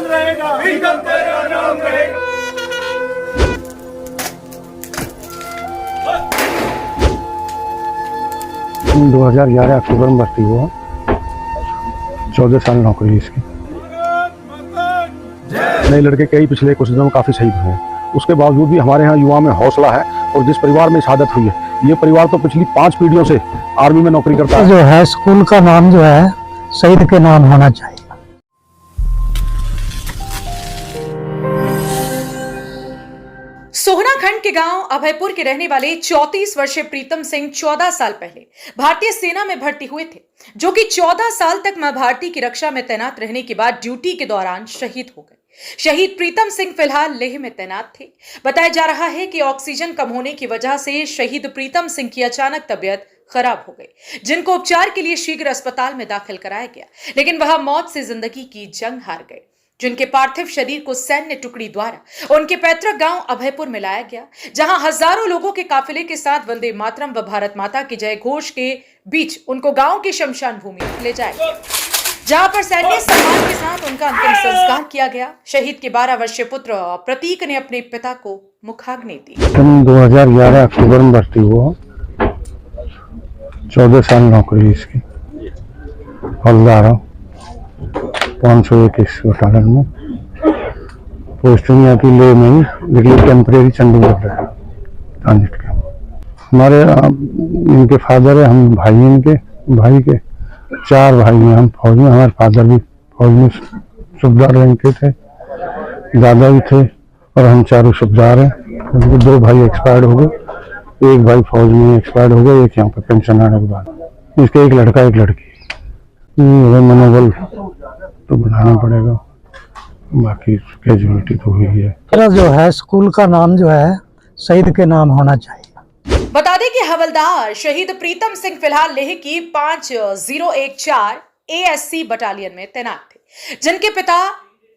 रहेगा, एकदम तेरा नाम रहेगा। 2011 अक्टूबर में भर्ती हुआ, 14 साल नौकरी इसकी। नए लड़के कई पिछले कुछ दिनों में काफी शहीद हुए हैं, उसके बावजूद भी हमारे यहाँ युवा में हौसला है। और जिस परिवार में शहादत हुई है, ये परिवार तो पिछली 5 पीढ़ियों से आर्मी में नौकरी करता है। जो है स्कूल का नाम जो है शहीद के नाम होना चाहिए। सोहना खंड के गांव अभयपुर के रहने वाले 34 वर्षीय प्रीतम सिंह 14 साल पहले भारतीय सेना में भर्ती हुए थे, जो कि 14 साल तक मां भारती की रक्षा में तैनात रहने के बाद ड्यूटी के दौरान शहीद हो गए। शहीद प्रीतम सिंह फिलहाल लेह में तैनात थे। बताया जा रहा है कि ऑक्सीजन कम होने की वजह से शहीद प्रीतम सिंह की अचानक तबीयत खराब हो गई, जिनको उपचार के लिए शीघ्र अस्पताल में दाखिल कराया गया, लेकिन वह मौत से जिंदगी की जंग हार गए। जिनके पार्थिव शरीर को सैन्य टुकड़ी द्वारा उनके पैतृक गांव अभयपुर में लाया गया, जहां हजारों लोगों के काफिले के साथ वंदे मातरम व भारत माता के जय घोष के बीच उनको गांव की शमशान भूमि ले जाया गया, जहां पर सैन्य सम्मान के साथ उनका अंतिम संस्कार किया गया। शहीद के 12 वर्षीय पुत्र प्रतीक ने अपने पिता को मुखाग्नि दी। 2011 अक्टूबर में भर्ती हुआ, 14 साल नौकरी इसकी। हवलदार 521 बटालियन में पोस्टिंग यहाँ की ले में, लेकिन टेम्परेरी चंडीगढ़ ट्रांजिट के। हमारे इनके फादर है, हम भाई हैं, इनके भाई के 4 भाई हैं हम फौज में। हमारे फादर भी फौज में सूबेदार रैंक के थे, दादा भी थे, और हम चारों सूबेदार हैं। 2 भाई एक्सपायर्ड हो गए, 1 भाई फौज में एक्सपायर्ड हो गए, 1 यहाँ पर पेंशन आने के बाद। इसके 1 लड़का 1 लड़की। मनोबल तो बनाना पड़ेगा, बाकी कैजुअलिटी तो हुई है। जो है स्कूल का नाम जो है शहीद के नाम होना चाहिए। बता दें कि हवलदार शहीद प्रीतम सिंह फिलहाल लेह की 5014 ASC बटालियन में तैनात थे, जिनके पिता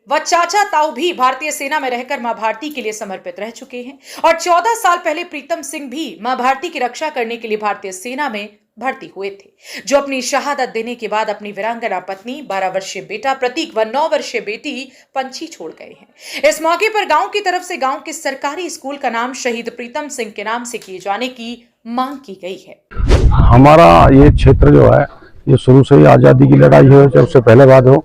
व चाचा ताऊ भी भारतीय सेना में रहकर मां भारती के लिए समर्पित रह चुके हैं। और 14 साल पहले प्रीतम सिंह भी मां भारती की रक्षा करने के लिए भारतीय सेना में भर्ती हुए थे, जो अपनी शहादत देने के बाद अपनी वीरांगना पत्नी, 12 वर्षीय बेटा प्रतीक व 9 वर्षीय बेटी पंछी छोड़ गए हैं। इस मौके पर गांव की तरफ से गांव के सरकारी स्कूल का नाम शहीद प्रीतम सिंह के नाम से किए जाने की मांग की गई है। हमारा ये क्षेत्र जो है, ये शुरू से ही आज़ादी की लड़ाई हो, चाहे उससे पहले बाद हो,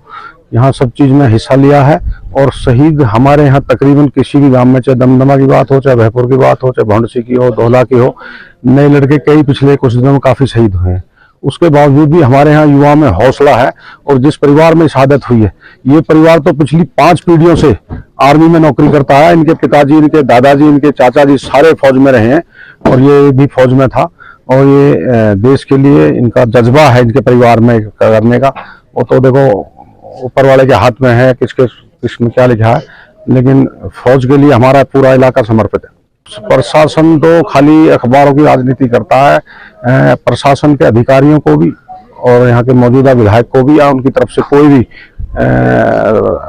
यहाँ सब चीज में हिस्सा लिया है। और शहीद हमारे यहाँ तकरीबन किसी भी गांव में, चाहे दमदमा की बात हो, चाहे भयपुर की बात हो, चाहे भौंडसी की हो, धौला की हो, नए लड़के कई पिछले कुछ दिनों में काफी शहीद हुए हैं। उसके बावजूद भी हमारे यहाँ युवा में हौसला है। और जिस परिवार में शहादत हुई है, ये परिवार तो पिछली 5 पीढ़ियों से आर्मी में नौकरी करता है। इनके पिताजी, इनके दादाजी, इनके चाचा जी सारे फौज में रहे हैं, और ये भी फौज में था। और ये देश के लिए इनका जज्बा है, इनके परिवार में करने का। वो तो देखो ऊपर वाले के हाथ में है, किसमें क्या लिखा है, लेकिन फौज के लिए हमारा पूरा इलाका समर्पित है। प्रशासन तो खाली अखबारों की राजनीति करता है। प्रशासन के अधिकारियों को भी और यहाँ के मौजूदा विधायक को भी, या उनकी तरफ से कोई भी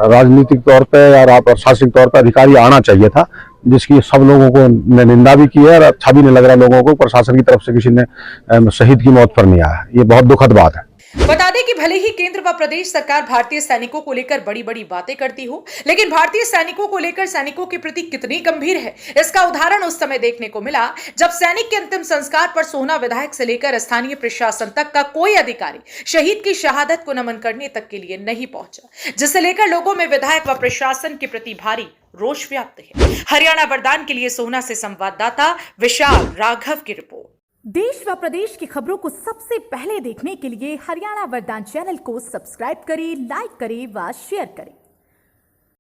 राजनीतिक तौर पे या प्रशासनिक तौर पे अधिकारी आना चाहिए था, जिसकी सब लोगों को निंदा भी की है। और अच्छा भी नहीं लग रहा लोगों को, प्रशासन की तरफ से किसी ने शहीद की मौत पर नहीं आया। ये बहुत दुखद बात है। बता दें कि भले ही केंद्र व प्रदेश सरकार भारतीय सैनिकों को लेकर बड़ी बड़ी बातें करती हो, लेकिन भारतीय सैनिकों को लेकर सैनिकों के प्रति कितनी गंभीर है, इसका उदाहरण उस समय देखने को मिला जब सैनिक के अंतिम संस्कार पर सोहना विधायक से लेकर स्थानीय प्रशासन तक का कोई अधिकारी शहीद की शहादत को नमन करने तक के लिए नहीं पहुंचा, जिसे लेकर लोगों में विधायक व प्रशासन के प्रति भारी रोष व्याप्त है। हरियाणा वरदान के लिए सोहना से संवाददाता विशाल राघव की रिपोर्ट। देश व प्रदेश की खबरों को सबसे पहले देखने के लिए हरियाणा वरदान चैनल को सब्सक्राइब करें, लाइक करें व शेयर करें।